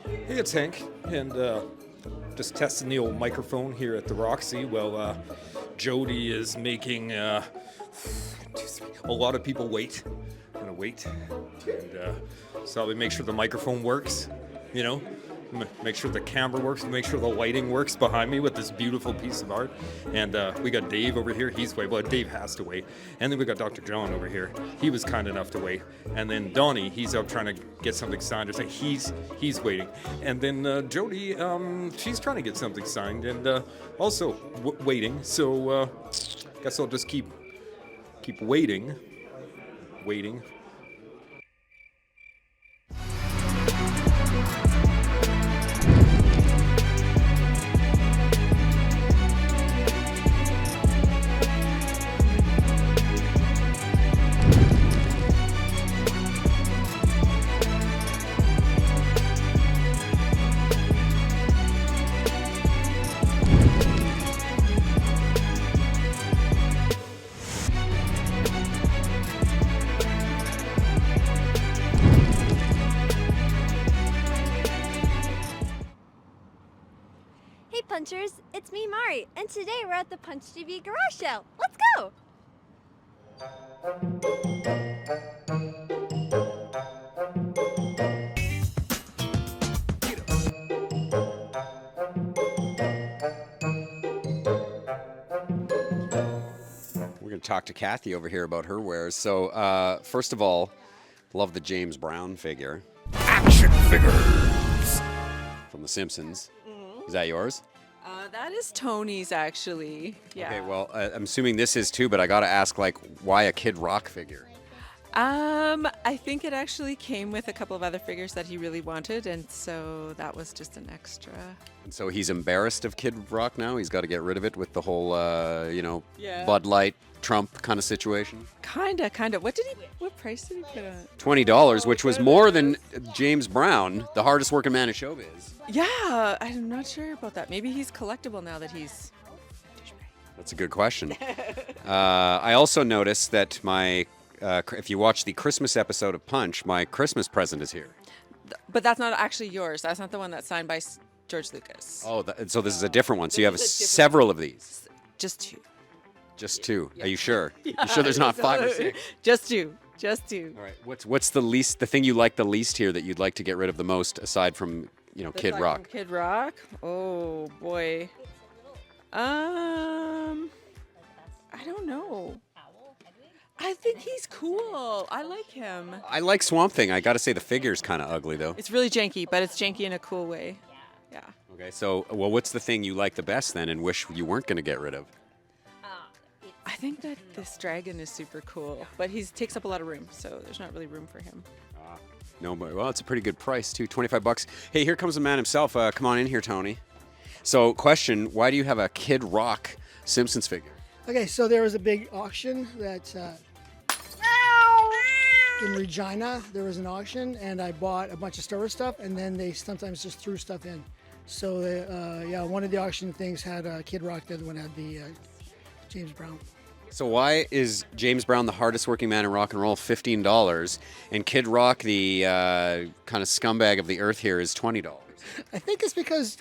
Hey, it's Hank, and just testing the old microphone here at the Roxy. Well, Jody is making a lot of people wait. I'm gonna wait, and so we make sure the microphone works. You know, make sure the camera works, make sure the lighting works behind me with this beautiful piece of art. And we got Dave over here. He's wait. Well, Dave has to wait. And then we got Dr. John over here. He was kind enough to wait. And then Donnie, he's out trying to get something signed or something. He's waiting. And then Jody, she's trying to get something signed and also waiting. So guess I'll just keep waiting. Hey Punchers, it's me Mari, and today we're at the Punch TV garage sale. Let's go! We're going to talk to Kathy over here about her wares. So, first of all, love the James Brown figure. Action figures From The Simpsons. Is that yours? That is Tony's, actually. Yeah. Okay, well, I'm assuming this is too, but I got to ask, why a Kid Rock figure? I think it actually came with a couple of other figures that he really wanted, and so that was just an extra. And so he's embarrassed of Kid Rock now? He's got to get rid of it with the whole, Yeah. Bud Light, Trump kind of situation? Kinda. What price did he put on it? $20, which was more than James Brown, the hardest working man in showbiz. Yeah, I'm not sure about that. Maybe he's collectible now that he's. That's a good question. I also noticed that if you watch the Christmas episode of Punch, my Christmas present is here. But that's not actually yours. That's not the one that's signed by George Lucas. Oh, so this is a different one. So you have several of these. Just two. Just two. Are you sure? You sure there's not 5 or 6? Just two. All right. What's the thing you like the least here that you'd like to get rid of the most aside from, Kid Aside Rock? from Kid Rock? Oh boy. I don't know. I think he's cool. I like him. I like Swamp Thing. I got to say the figure's kind of ugly though. It's really janky, but it's janky in a cool way. Yeah. Okay. So, what's the thing you like the best then and wish you weren't going to get rid of? I think that this dragon is super cool, but he takes up a lot of room, so there's not really room for him. No, but it's a pretty good price too. $25. Hey, here comes the man himself. Come on in here, Tony. So, question: why do you have a Kid Rock Simpsons figure? Okay, so there was a big auction that in Regina. There was an auction, and I bought a bunch of Star Wars stuff, and then they sometimes just threw stuff in. So, one of the auction things had Kid Rock, the other one had the James Brown. So why is James Brown the hardest working man in rock and roll $15, and Kid Rock, the kind of scumbag of the earth here, is $20? I think it's because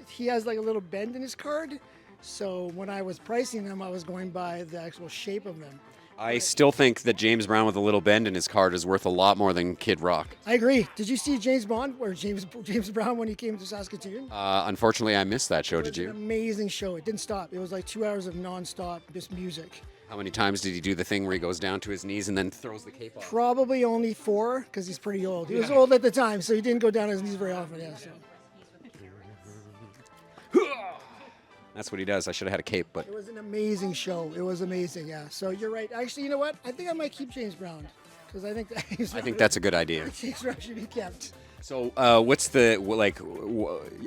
he has like a little bend in his card. So when I was pricing them, I was going by the actual shape of them. I still think that James Brown with a little bend in his card is worth a lot more than Kid Rock. I agree. Did you see James Bond or James Brown when he came to Saskatoon? Unfortunately, I missed that show. Did It you? was an amazing show. It didn't stop. It was like 2 hours of nonstop just music. How many times did he do the thing where he goes down to his knees and then throws the cape off? Probably only 4 because he's pretty old. He was old at the time, so he didn't go down on his knees very often. Yeah, so. That's what he does. I should have had a cape, but It was an amazing show. It was amazing, yeah. So you're right. Actually, you know what? I think I might keep James Brown because I think that's a good idea. James Brown should be kept. So, what's the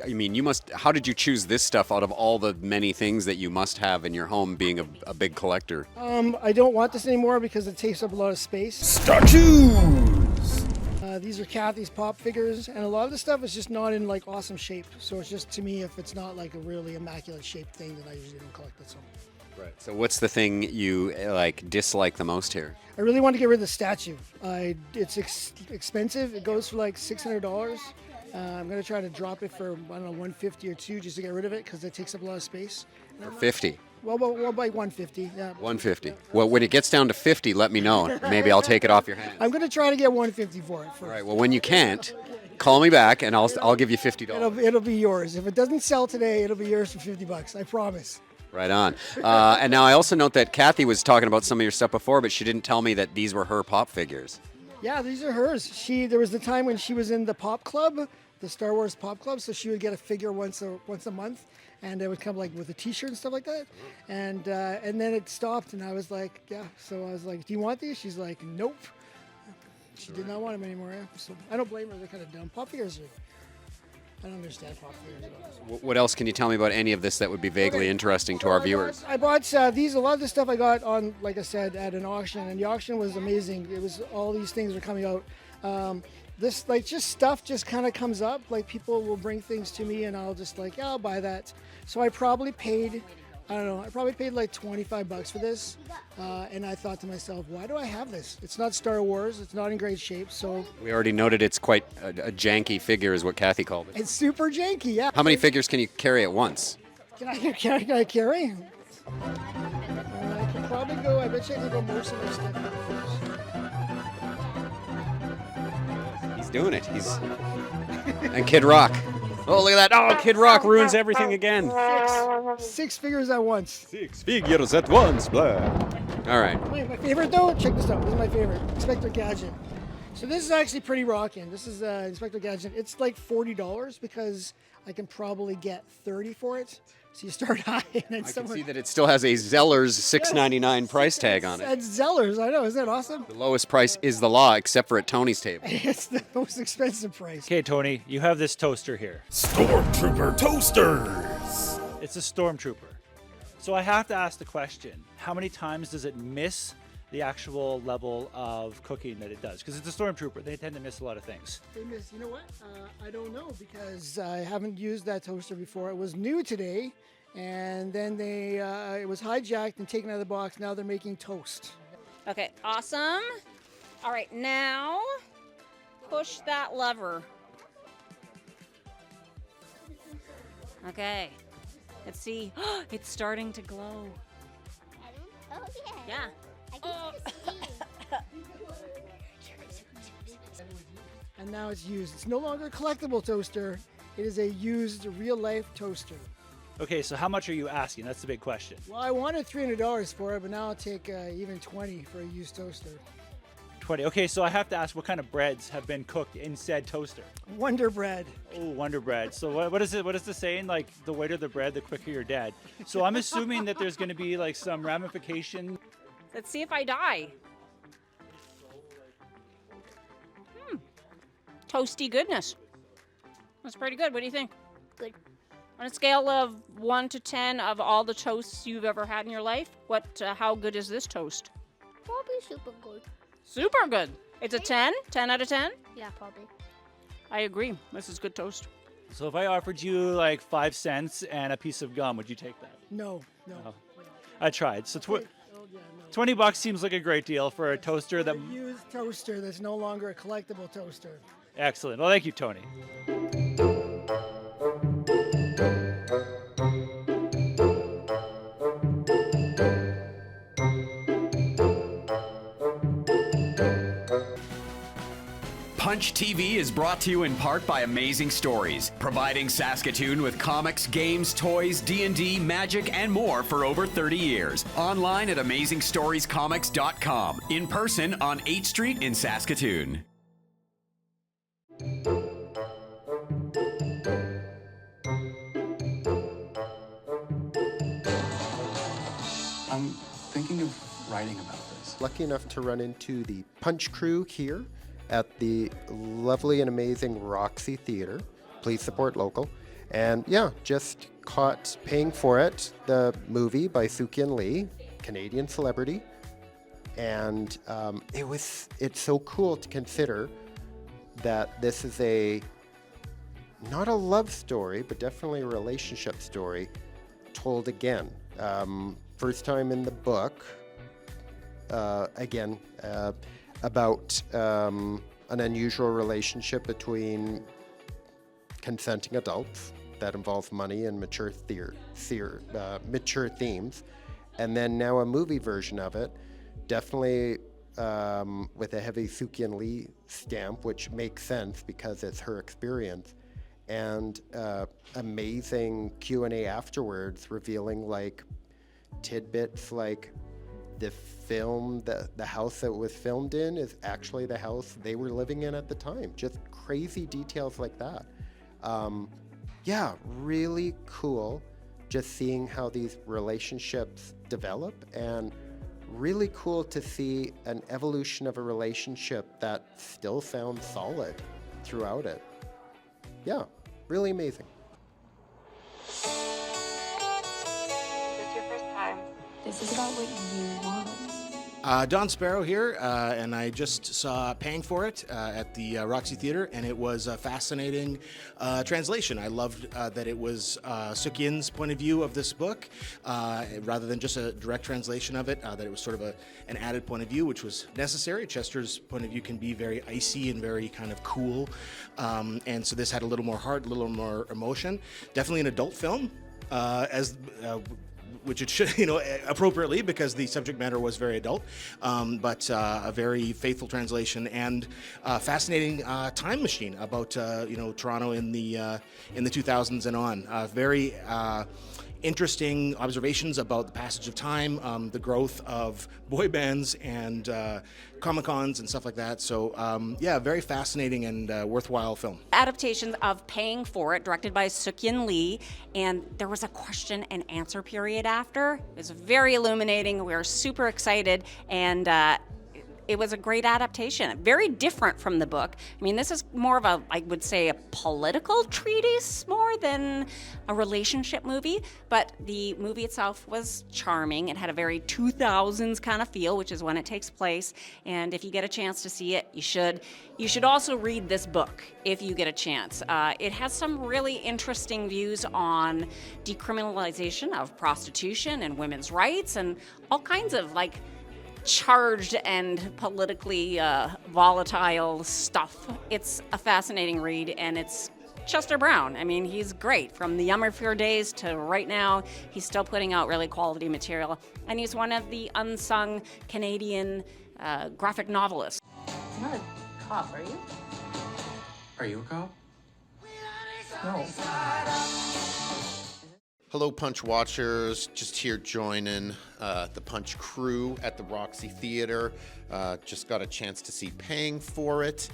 I mean, you must. How did you choose this stuff out of all the many things that you must have in your home, being a big collector? I don't want this anymore because it takes up a lot of space. statues. These are Kathy's pop figures, and a lot of the stuff is just not in like awesome shape. So it's just, to me, if it's not like a really immaculate shaped thing, then I usually don't collect it. So Right. So, what's the thing you dislike the most here? I really want to get rid of the statue. It's expensive. It goes for like $600, I'm going to try to drop it for, I don't know, 150 or 2 just to get rid of it because it takes up a lot of space. For 50. Well, by 150, yeah. 150. Well, when it gets down to 50, let me know. Maybe I'll take it off your hands. I'm going to try to get 150 for it. All right. Well, when you can't, call me back and I'll give you $50. It'll be yours. If it doesn't sell today, it'll be yours for $50. I promise. Right on. And now I also note that Kathy was talking about some of your stuff before, but she didn't tell me that these were her pop figures. Yeah, these are hers. There was the time when she was in the pop club, the Star Wars pop club, so she would get a figure once a month, and it would come like with a T-shirt and stuff like that. And then it stopped, and I was like, yeah. So I was like, do you want these? She's like, nope. She did not want them anymore. Yeah. So I don't blame her. They're kind of dumb. Pop figures I don't understand pop figures at all. What else can you tell me about any of this that would be vaguely interesting to our viewers? I bought these. A lot of the stuff I got on, like I said, at an auction, and the auction was amazing. It was all these things are coming out. This like just stuff just kind of comes up. Like people will bring things to me, and I'll just like, yeah, I'll buy that. So I probably paid, I don't know, I probably paid like $25 for this, and I thought to myself, why do I have this? It's not Star Wars. It's not in great shape. So We already noted it's quite a janky figure, is what Kathy called it. it's super janky. Yeah. How many figures can you carry at once? Can I carry? I can probably go. I bet you I can go most of my stuff. He's doing it. And Kid Rock. Oh, look at that. Oh, Kid Rock ruins everything again. Six figures at once. 6 figures at once. Blah. All right. Wait, my favorite though? Check this out. This is my favorite. Inspector Gadget. So this is actually pretty rocking. This is Inspector Gadget. It's like $40 because I can probably get 30 for it. So you start high and then I can see that it still has a Zeller's $6.99 price tag on it. That's Zeller's. I know. Isn't that awesome? The lowest price is the law, except for at Tony's table. It's the most expensive price. Okay, Tony, you have this toaster here. Stormtrooper toasters. It's a Stormtrooper. So I have to ask the question, how many times does it miss the actual level of cooking that it does? Because it's a Stormtrooper. They tend to miss a lot of things. They miss. You know what? I don't know because I haven't used that toaster before. It was new today, and then it was hijacked and taken out of the box. Now they're making toast. Okay, awesome. All right, now push that lever. Okay, let's see. It's starting to glow. Oh, yeah. Yeah. I can see the steam. And now it's used. It's no longer a collectible toaster. It is a used real-life toaster. Okay, so how much are you asking? That's the big question. Well, I wanted $300 for it, but now I'll take even $20 for a used toaster. 20. Okay, so I have to ask, what kind of breads have been cooked in said toaster? Wonder Bread. Oh, Wonder Bread. So what is it? What is the saying? Like, the whiter the bread, the quicker you're dead. So I'm assuming that there's going to be like some ramification. Let's see if I die. Toasty goodness. That's pretty good. What do you think? Good. On a scale of 1 to 10 of all the toasts you've ever had in your life, how good is this toast? Probably super good. Super good. It's a 10? 10 out of 10? Yeah, probably. I agree. This is good toast. So if I offered you like 5 cents and a piece of gum, would you take that? No. Oh. I tried. So Oh, yeah, no. $20 seems like a great deal for a toaster that. A used toaster that's no longer a collectible toaster. Excellent. Well, thank you, Tony. Punch TV is brought to you in part by Amazing Stories, providing Saskatoon with comics, games, toys, D&D, magic, and more for over 30 years. Online at AmazingStoriesComics.com. In person on 8th Street in Saskatoon. I'm thinking of writing about this. Lucky enough to run into the Punch crew here at the lovely and amazing Roxy Theatre. Please support local. And yeah, just caught paying for it, the movie by Suki Lee, Canadian celebrity. And it's so cool to consider that this is not a love story, but definitely a relationship story told again. First time in the book, about an unusual relationship between consenting adults that involve money and mature themes. And then now a movie version of it, definitely with a heavy Sukian Lee stamp, which makes sense because it's her experience, and amazing Q&A afterwards revealing like tidbits like the film, the house that was filmed in is actually the house they were living in at the time. Just crazy details like that. Yeah, really cool just seeing how these relationships develop, and really cool to see an evolution of a relationship that still sounds solid throughout it. Yeah, really amazing. This is your first time. This is about what you want. Don Sparrow here, and I just saw Paying for It at the Roxy Theatre, and it was a fascinating translation. I loved that it was Sukian's point of view of this book, rather than just a direct translation of it, that it was sort of an added point of view, which was necessary. Chester's point of view can be very icy and very kind of cool, and so this had a little more heart, a little more emotion. Definitely an adult film, which it should, appropriately, because the subject matter was very adult, but a very faithful translation, and a fascinating time machine about Toronto in the 2000s and on. Very interesting observations about the passage of time, the growth of boy bands and Comic-Cons and stuff like that. So very fascinating and worthwhile film. Adaptations of Paying for It, directed by Sukian Lee, and there was a question and answer period after. It was very illuminating. We were super excited, and it was a great adaptation, very different from the book. I mean, this is more of I would say, a political treatise more than a relationship movie, but the movie itself was charming. It had a very 2000s kind of feel, which is when it takes place, and if you get a chance to see it, you should. You should also read this book if you get a chance. It has some really interesting views on decriminalization of prostitution and women's rights and all kinds of charged and politically volatile stuff. It's a fascinating read, and it's Chester Brown. I mean, he's great. From the Yummerfear days to right now, he's still putting out really quality material, and he's one of the unsung Canadian graphic novelists. You're not a cop, are you? Are you a cop? No. Hello, Punch watchers. Just here joining the Punch crew at the Roxy Theatre. Just got a chance to see Paying for It.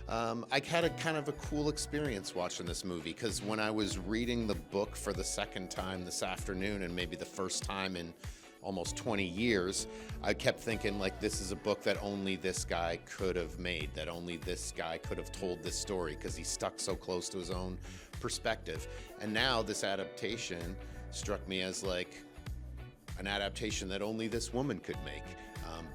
I had a kind of a cool experience watching this movie, because when I was reading the book for the second time this afternoon, and maybe the first time in almost 20 years, I kept thinking, this is a book that only this guy could have made, that only this guy could have told this story, because he stuck so close to his own perspective. And now this adaptation struck me as an adaptation that only this woman could make,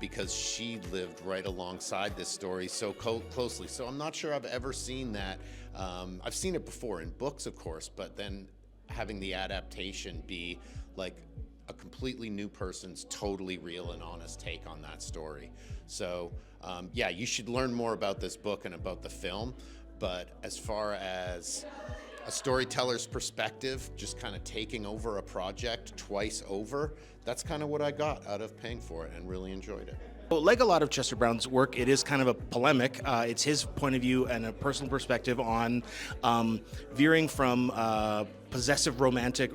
because she lived right alongside this story so closely. So I'm not sure I've ever seen that. I've seen it before in books, of course, but then having the adaptation be a completely new person's totally real and honest take on that story. So you should learn more about this book and about the film. But as far as a storyteller's perspective, just kind of taking over a project twice over, that's kind of what I got out of Paying for It, and really enjoyed it. Well, like a lot of Chester Brown's work, it is kind of a polemic. It's his point of view and a personal perspective on veering from possessive romantic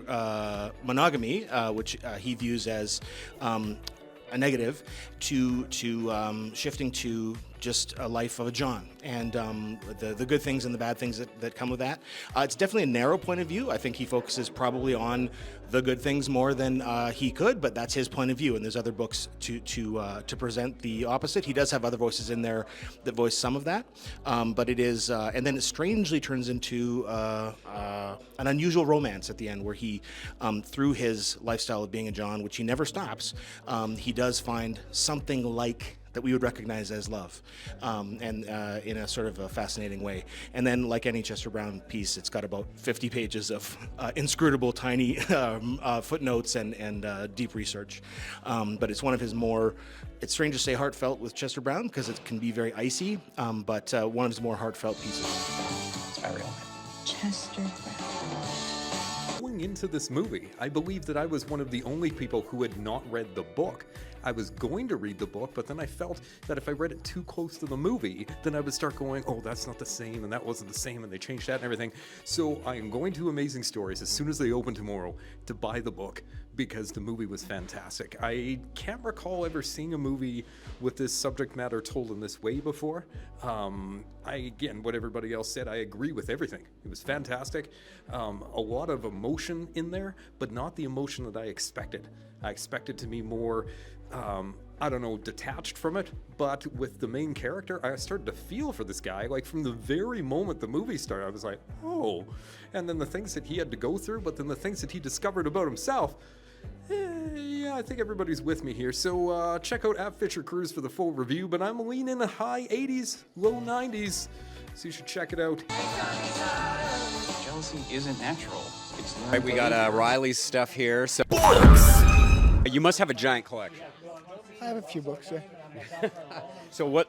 monogamy, which he views as a negative, to shifting to just a life of a John, and the good things and the bad things that come with that. It's definitely a narrow point of view. I think he focuses probably on the good things more than he could, but that's his point of view, and there's other books to present the opposite. He does have other voices in there that voice some of that, but it is, and then it strangely turns into an unusual romance at the end, where he, through his lifestyle of being a John, which he never stops, he does find something that we would recognize as love, and in a sort of a fascinating way. And then, like any Chester Brown piece, it's got about 50 pages of inscrutable, tiny footnotes and deep research. But it's one of his more, it's strange to say heartfelt with Chester Brown, because it can be very icy, but one of his more heartfelt pieces. It's not real. Chester Brown. Going into this movie, I believe that I was one of the only people who had not read the book. I was going to read the book, but then I felt that if I read it too close to the movie, then I would start going, oh, that's not the same, and that wasn't the same, and they changed that and everything. So I am going to Amazing Stories as soon as they open tomorrow to buy the book, because the movie was fantastic. I can't recall ever seeing a movie with this subject matter told in this way before. Again, what everybody else said, I agree with everything. It was fantastic. A lot of emotion in there, but not the emotion that I expected. I expected to be more, I don't know, detached from it, but with the main character, I started to feel for this guy. Like from the very moment the movie started, I was like, oh. And then the things that he had to go through, but then the things that he discovered about himself, yeah, I think everybody's with me here. So check out @FisherCruise for the full review, but I'm leaning high 80s, low 90s, so you should check it out. Jealousy isn't natural. It's All right, we got Riley's stuff here. So you must have a giant collection. I have a few books, yeah. So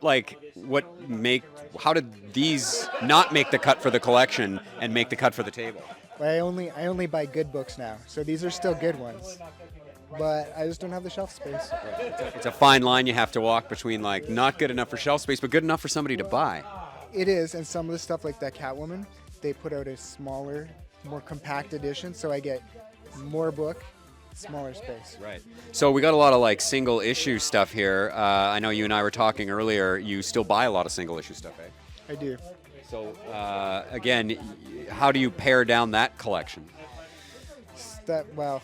how did these not make the cut for the collection and make the cut for the table? Well, I only buy good books now, so these are still good ones. But I just don't have the shelf space. It's a fine line you have to walk between, like, not good enough for shelf space, but good enough for somebody to buy. It is, and some of the stuff like that Catwoman, they put out a smaller, more compact edition, so I get more book, smaller space. Right. So we got a lot of like single issue stuff here. I know you and I were talking earlier. You still buy a lot of single issue stuff, eh? I do. So again, how do you pare down that collection? Well,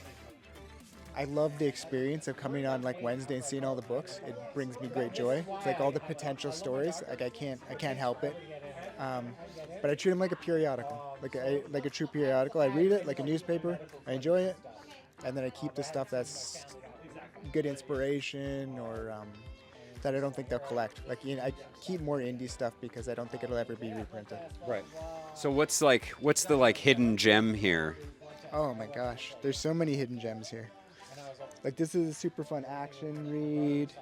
I love the experience of coming on like Wednesday and seeing all the books. It brings me great joy. It's like all the potential stories. Like I can't help it. But I treat them like a periodical, like a true periodical. I read it like a newspaper. I enjoy it, and then I keep the stuff that's good inspiration or that I don't think they'll collect. Like I keep more indie stuff because I don't think it'll ever be reprinted. Right. So what's the hidden gem here? Oh my gosh, there's so many hidden gems here. Like this is a super fun action read.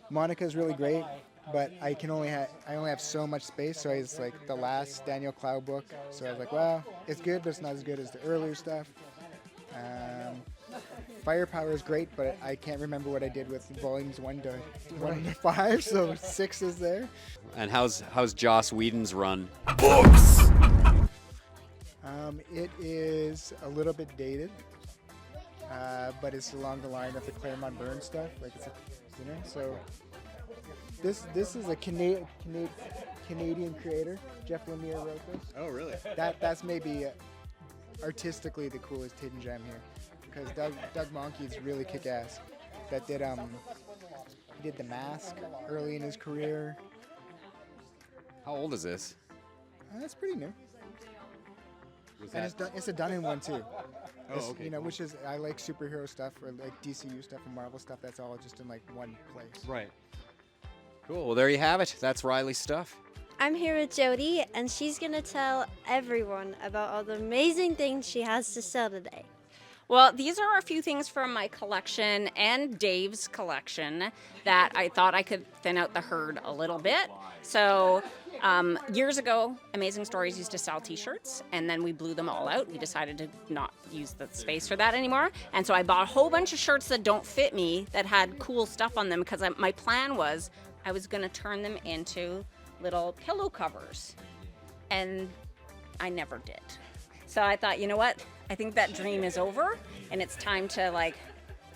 Monica's really great, but I only have so much space, so it's like the last Daniel Cloud book. So I was like, well, it's good, but it's not as good as the earlier stuff. Firepower is great, but I can't remember what I did with volumes 1 to 5, so 6 is there. And how's Joss Whedon's run? Books! It is a little bit dated, but it's along the line of the Claremont Burns stuff. Like it's so this is a Canadian creator. Jeff Lemire wrote this. Oh, really? That's maybe artistically the coolest hidden gem here, because Doug Monkey's really kick-ass. That did he did The Mask early in his career. How old is this? That's pretty new. And it's a done in one too. Oh, okay. Which is I like superhero stuff or like DCU stuff and Marvel stuff. That's all just in like one place. Right. Cool. Well, there you have it. That's Riley's stuff. I'm here with Jody, and she's going to tell everyone about all the amazing things she has to sell today. Well, these are a few things from my collection and Dave's collection that I thought I could thin out the herd a little bit. So years ago, Amazing Stories used to sell t-shirts, and then we blew them all out. We decided to not use the space for that anymore. And so I bought a whole bunch of shirts that don't fit me that had cool stuff on them, because my plan was I was going to turn them into little pillow covers. And I never did. So I thought, you know what? I think that dream is over, and it's time to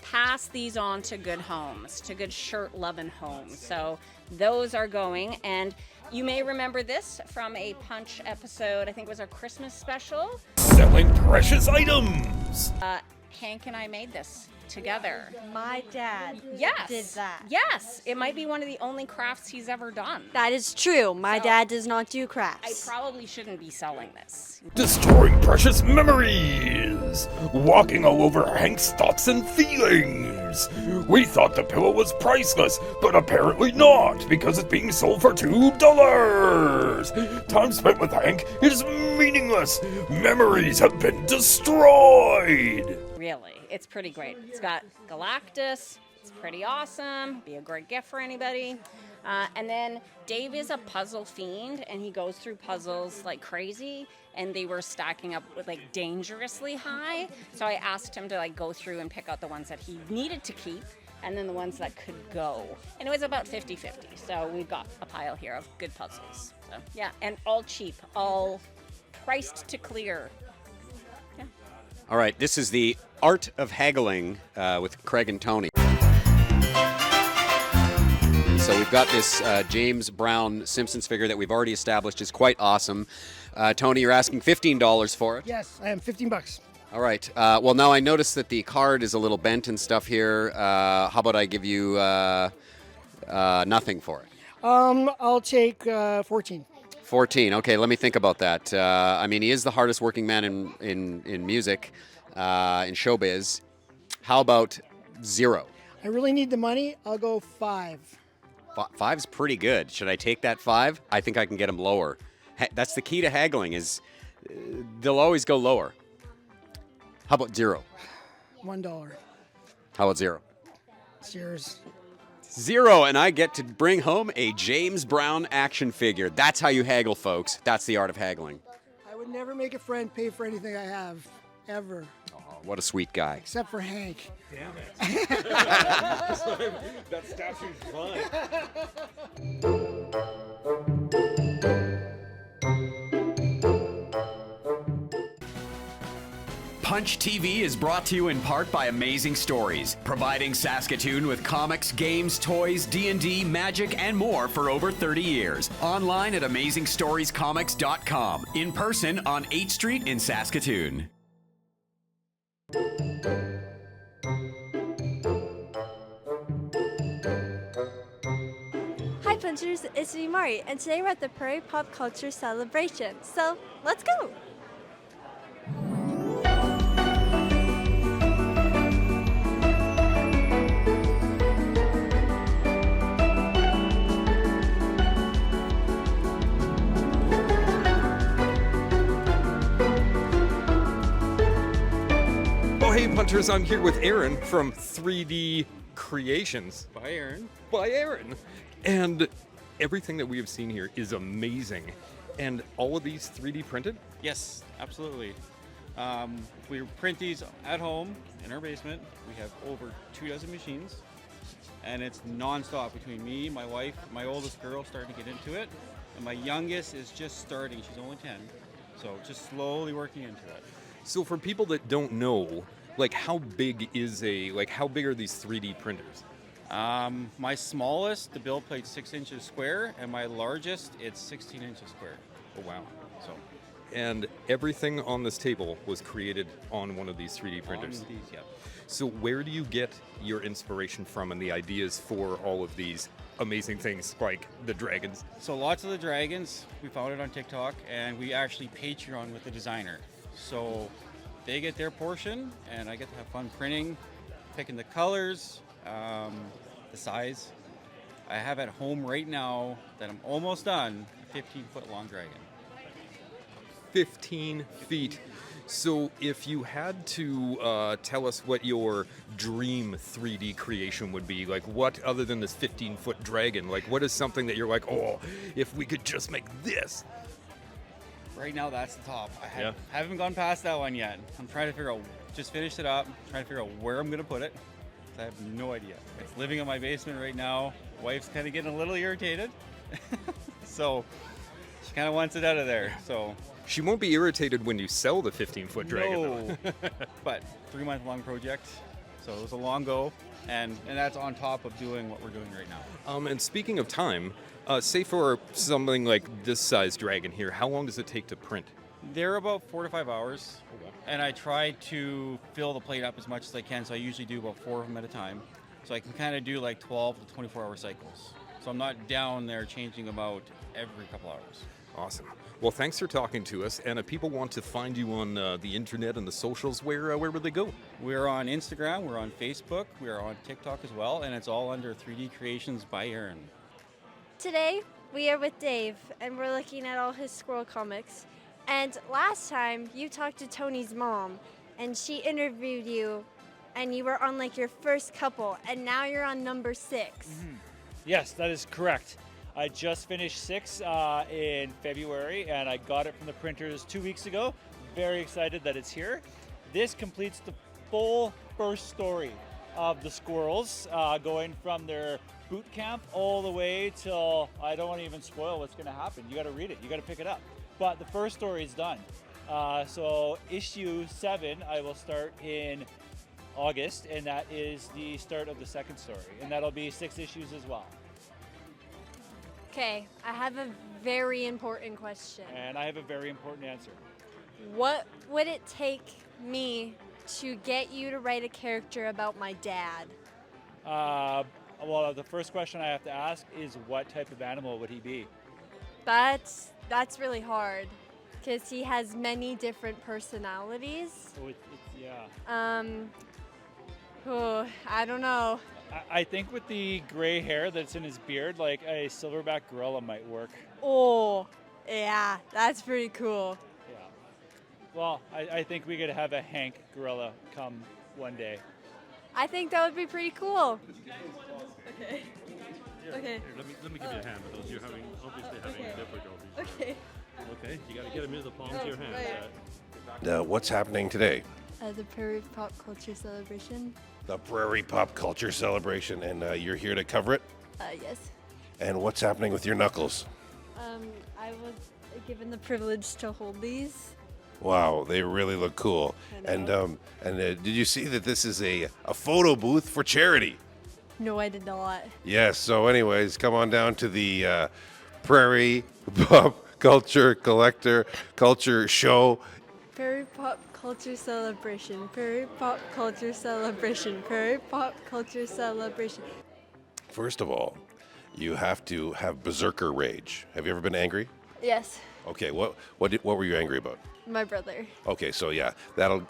pass these on to good homes, to good shirt-loving homes. So those are going, and you may remember this from a Punch episode. I think it was our Christmas special. Selling precious items. Hank and I made this together. My dad did that. Yes, it might be one of the only crafts he's ever done. That is true. My dad does not do crafts. I probably shouldn't be selling this. Destroying precious memories. Walking all over Hank's thoughts and feelings. We thought the pillow was priceless, but apparently not, because it's being sold for $2. Time spent with Hank is meaningless. Memories have been destroyed. Really, it's pretty great. It's got Galactus. It's pretty awesome. Be a great gift for anybody. And then Dave is a puzzle fiend, and he goes through puzzles like crazy. and they were stacking up with like dangerously high. So I asked him to like go through and pick out the ones that he needed to keep, and then the ones that could go. And it was about 50-50. So we've got a pile here of good puzzles. So yeah, and all cheap, all priced to clear. Yeah. All right, this is the Art of Haggling with Craig and Tony. So we've got this James Brown Simpsons figure that we've already established is quite awesome. Tony, you're asking $15 for it. Yes, I am $15. All right. Well, now I noticed that the card is a little bent and stuff here. How about I give you nothing for it? I'll take 14. 14. Okay, let me think about that. I mean, he is the hardest working man in music, in showbiz. How about 0? I really need the money. I'll go 5. 5's pretty good. Should I take that 5? I think I can get him lower. That's the key to haggling is they'll always go lower. How about 0? $1. How about 0? It's yours. 0, and I get to bring home a James Brown action figure. That's how you haggle, folks. That's the art of haggling. I would never make a friend pay for anything I have, ever. Oh, what a sweet guy. Except for Hank. Damn it. That statue's fun. Punch TV is brought to you in part by Amazing Stories, providing Saskatoon with comics, games, toys, D&D, magic, and more for over 30 years. Online at AmazingStoriesComics.com. In person on 8th Street in Saskatoon. Hi Punchers, it's me Marri, and today we're at the Prairie Pop Culture Celebration. So, let's go! Hey Punchers, I'm here with Aaron from 3D Creations. By Aaron. By Aaron. And everything that we have seen here is amazing. And all of these 3D printed? Yes, absolutely. We print these at home in our basement. We have over 24 machines. And it's non-stop between me, my wife, my oldest girl starting to get into it. And my youngest is just starting. She's only 10. So just slowly working into it. So for people that don't know, like how big are these 3D printers? My smallest, the build plate's 6 inches square, and my largest, it's 16 inches square. Oh wow. So. And everything on this table was created on one of these 3D printers? On these, yeah. So where do you get your inspiration from and the ideas for all of these amazing things like the dragons? So lots of the dragons, we found it on TikTok, and we actually Patreon with the designer. So they get their portion, and I get to have fun printing, picking the colors, the size. I have at home right now that I'm almost done, a 15-foot long dragon. 15 feet. So if you had to tell us what your dream 3D creation would be, like what other than this 15-foot dragon, like what is something that you're like, oh, if we could just make this? Right now, that's the top. I haven't gone past that one yet. I'm trying to figure out, just finished it up, trying to figure out where I'm going to put it. I have no idea. It's living in my basement right now. Wife's kind of getting a little irritated. So she kind of wants it out of there. So she won't be irritated when you sell the 15-foot dragon, no. But 3-month-long project. So it was a long go. And that's on top of doing what we're doing right now. And speaking of time, say for something like this size dragon here, how long does it take to print? They're about 4 to 5 hours. And I try to fill the plate up as much as I can, so I usually do about 4 of them at a time. So I can kind of do like 12 to 24-hour cycles. So I'm not down there changing them out every couple hours. Awesome. Well, thanks for talking to us. And if people want to find you on the internet and the socials, where would they go? We're on Instagram, we're on Facebook, we're on TikTok as well, and it's all under 3D Creations by Aaron. Today, we are with Dave, and we're looking at all his squirrel comics. And last time, you talked to Tony's mom, and she interviewed you, and you were on like your first couple, and now you're on number 6. Mm-hmm. Yes, that is correct. I just finished 6 in February, and I got it from the printers 2 weeks ago. Very excited that it's here. This completes the full first story of the squirrels, going from their boot camp all the way till, I don't want to even spoil what's going to happen. You got to read it. You got to pick it up. But the first story is done. So issue 7, I will start in August, and that is the start of the second story. And that'll be 6 issues as well. Okay, I have a very important question. And I have a very important answer. What would it take me to get you to write a character about my dad? Well, the first question I have to ask is, what type of animal would he be? That's really hard because he has many different personalities. Oh, yeah. Oh, I don't know. I think with the gray hair that's in his beard, like a silverback gorilla might work. Oh, yeah, that's pretty cool. Yeah. Well, I think we could have a Hank gorilla come one day. I think that would be pretty cool. Okay. Okay. Here, let me give you a hand with those. You're obviously having difficulties. Okay. Okay, you got to get them into the palms of your hands. Right. What's happening today? The Prairie Pop Culture Celebration. The Prairie Pop Culture Celebration, and you're here to cover it? Yes. And what's happening with your knuckles? I was given the privilege to hold these. Wow, they really look cool. And did you see that this is a photo booth for charity? No, I did not. Yes, so anyways, come on down to the Prairie Pop Culture Show. Prairie Pop Culture Celebration. Prairie Pop Culture Celebration. Prairie Pop Culture Celebration. First of all, you have to have berserker rage. Have you ever been angry? Yes, Okay, what were you angry about? my brother. Okay, so yeah, that'll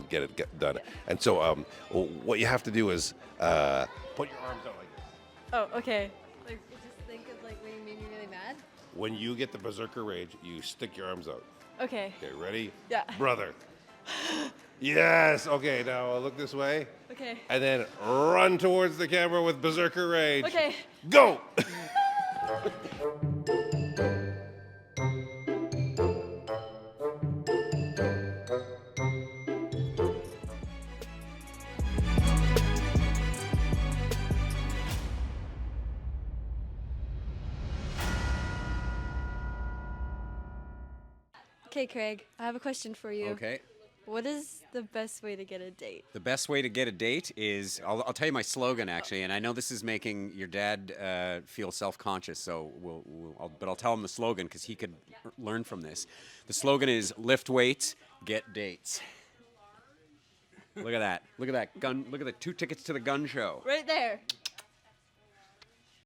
get it done. And so what you have to do is put your arms out like this. Oh, okay. Like, just think of like when you made me really mad. When you get the berserker rage, you stick your arms out. Okay. Okay, ready? Yeah. Brother. Yes. Okay, now look this way. Okay. And then run towards the camera with berserker rage. Okay. Go. Okay, Craig, I have a question for you. Okay. What is the best way to get a date? The best way to get a date is, I'll tell you my slogan actually, and I know this is making your dad feel self-conscious, so I'll tell him the slogan because he could learn from this. The slogan is lift weights, get dates. Look at that. Look at that gun. Look at the 2 tickets to the gun show. Right there.